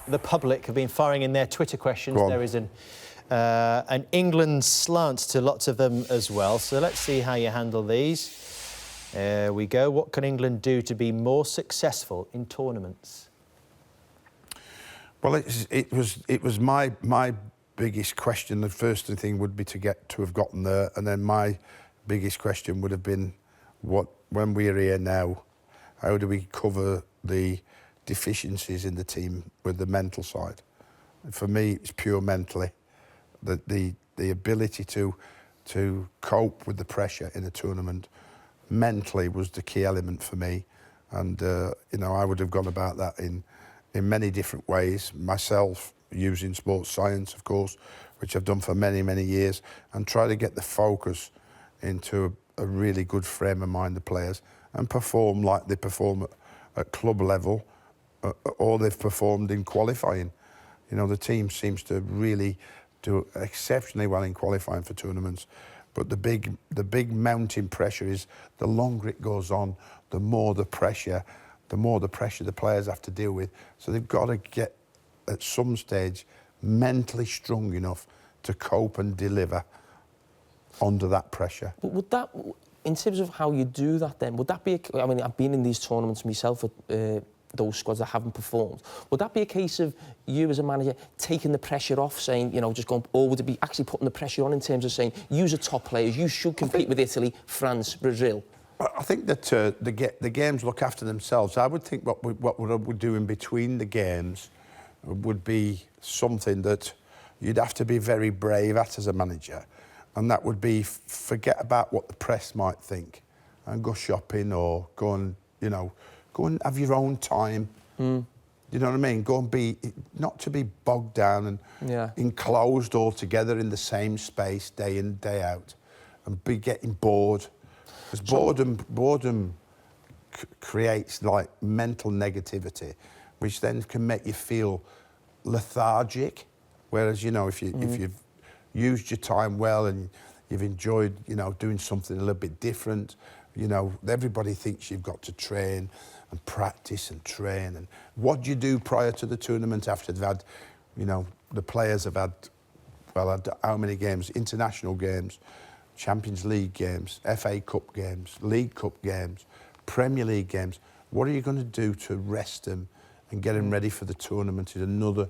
the public have been firing in their Twitter questions. There is an England slant to lots of them as well. So let's see how you handle these. There we go. What can England do to be more successful in tournaments? Well, it was my biggest question. The first thing would be to have gotten there, and then my biggest question would have been, when we're here now, how do we cover the deficiencies in the team with the mental side? And for me, it's pure mentally. The ability to cope with the pressure in a tournament mentally was the key element for me, and I would have gone about that in many different ways myself, using sports science, of course, which I've done for many years, and try to get the focus into a really good frame of mind, the players, and perform like they perform at club level, or they've performed in qualifying. The team seems to really do exceptionally well in qualifying for tournaments, but the big mounting pressure is, the longer it goes on, the more the pressure the players have to deal with. So they've got to get, at some stage, mentally strong enough to cope and deliver under that pressure. But would that, in terms of how you do that then, would that be, I mean, I've been in these tournaments myself with those squads that haven't performed. Would that be a case of you as a manager taking the pressure off, saying, just going, or would it be actually putting the pressure on in terms of saying, use are top players, you should compete with Italy, France, Brazil? I think that the games look after themselves. I would think what we're doing between the games would be something that you'd have to be very brave at as a manager, and that would be forget about what the press might think and go shopping, or go and have your own time. You know what I mean? Go and not to be bogged down and enclosed all together in the same space day in, day out, and be getting bored. Because boredom creates like mental negativity, which then can make you feel lethargic. Whereas, if you've used your time well and you've enjoyed, doing something a little bit different, everybody thinks you've got to train and practice and train. And what do you do prior to the tournament after they've had, the players have had how many games? International games, Champions League games, FA Cup games, League Cup games, Premier League games. What are you going to do to rest them and get them ready for the tournament is another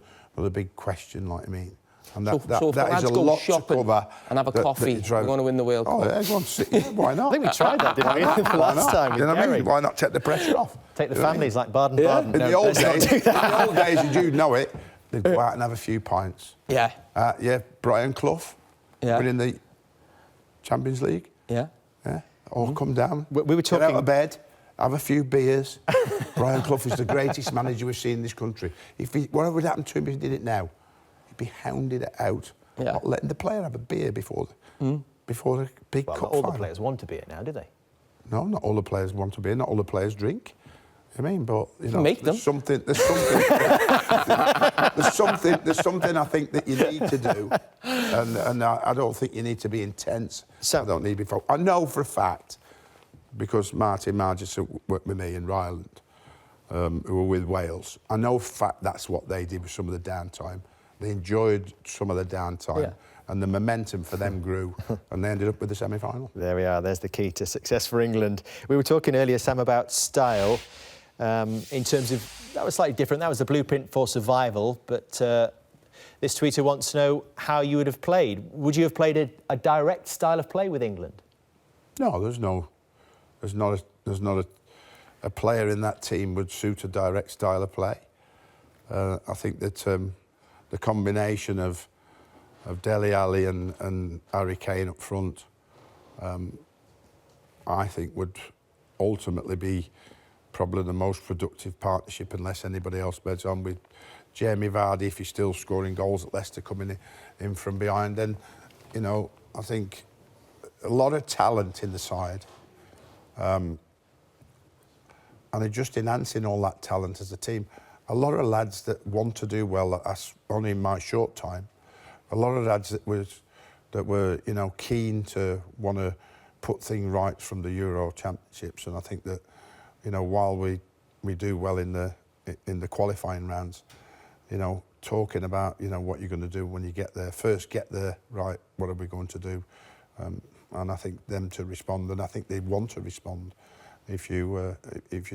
big question, like I mean. And that is a lot to cover. And have a coffee. We're going to win the World Cup. Oh, everyone sit. Yeah, why not? I think we tried that, didn't we? The last time. You know what I mean? Why not take the pressure off? Take the families like Baden-Baden. In the old days, and you know it, they'd go out and have a few pints. Yeah. Brian Clough winning the Champions League. Yeah. Or come down. We were talking... Get out of bed, have a few beers. Brian Clough is the greatest manager we've seen in this country. Whatever would happen to him if he did it now? He'd be hounded out. Not letting the player have a beer before the big cup not all final. the players want to be it now, do they? No, not all the players want to be. Not all the players drink. I mean, but make them. There's something I think that you need to do, and I don't think you need to be intense. I don't need to be. I know for a fact, because Martin Margis worked with me in Ryland, who were with Wales. I know for a fact that's what they did with some of the downtime. They enjoyed some of the downtime. And the momentum for them grew, and they ended up with the semi-final. There we are. There's the key to success for England. We were talking earlier, Sam, about style. In terms of, that was slightly different. That was the blueprint for survival. But this tweeter wants to know how you would have played. Would you have played a direct style of play with England? No, there's not a player in that team would suit a direct style of play. I think that the combination of Dele Alli and Harry Kane up front, I think would ultimately be probably the most productive partnership, unless anybody else bets on, with Jamie Vardy, if he's still scoring goals at Leicester, coming in from behind. Then, I think a lot of talent in the side, and they're just enhancing all that talent as a team. A lot of lads that want to do well, only in my short time, a lot of lads that were keen to want to put things right from the Euro Championships, and I think that while we do well in the qualifying rounds, you know, talking about, you know, what you're going to do when you get there. First, get there, right, what are we going to do? And I think them to respond, and I think they want to respond if you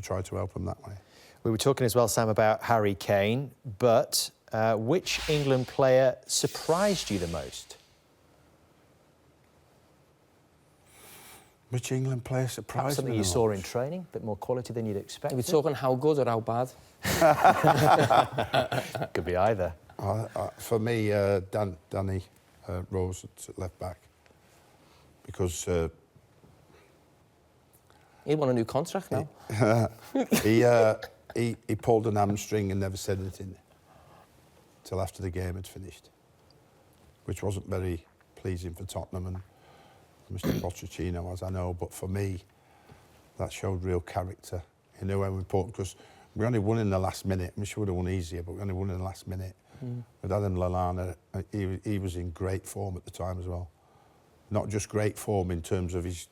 try to help them that way. We were talking as well, Sam, about Harry Kane, but which England player surprised you the most? Which England player surprised Perhaps something me you the saw most? in training, a bit more quality than you'd expect. Are we talking how good or how bad? Could be either. For me, Danny Rose at left back, because He won a new contract now. he pulled an hamstring and never said anything till after the game had finished, which wasn't very pleasing for Tottenham and Mr. Pochettino, as I know. But for me, that showed real character. He knew how important, because we only won in the last minute. We should have won easier, but we only won in the last minute. With Adam Lallana, he was in great form at the time as well. Not just great form in terms of his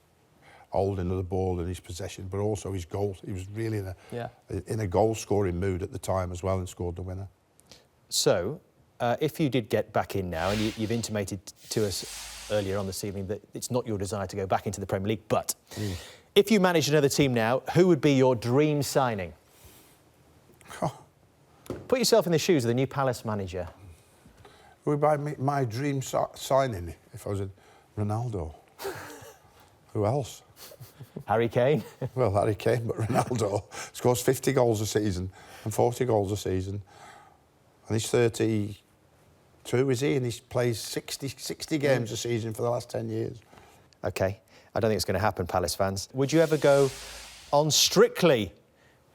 holding of the ball and his possession, but also his goals. He was really in a goal-scoring mood at the time as well, and scored the winner. So, if you did get back in now, and you've intimated to us earlier on this evening that it's not your desire to go back into the Premier League, but if you managed another team now, who would be your dream signing? Put yourself in the shoes of the new Palace manager. Who would be my dream signing if I was in Ronaldo? Who else? Harry Kane? Well, Harry Kane, but Ronaldo scores 50 goals a season and 40 goals a season. And he's 32, is he? And he plays 60 games a season for the last 10 years. OK, I don't think it's going to happen, Palace fans. Would you ever go on Strictly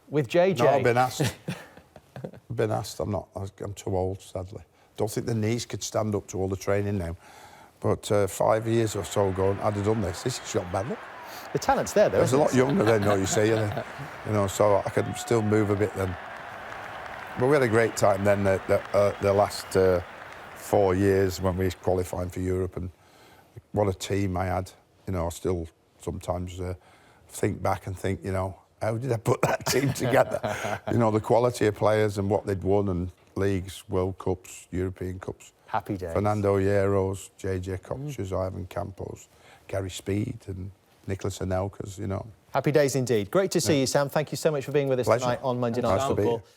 with JJ? No, I've been asked. I've been asked. I'm too old, sadly. Don't think the knees could stand up to all the training now. But 5 years or so ago, I'd have done this. This has got better. The talent's there, though. I was a lot younger then, you see, you know, so I could still move a bit then. But we had a great time then, the last 4 years when we was qualifying for Europe, and what a team I had. You know, I still sometimes think back and think, you know, how did I put that team together? You know, the quality of players and what they'd won, and leagues, World Cups, European Cups. Happy days. Fernando Hierros, JJ Koches, Ivan Campos, Gary Speed and Nicholas Anelkas, you know. Happy days indeed. Great to see you, Sam. Thank you so much for being with us Pleasure. tonight on Monday Night Nice to be Football. here.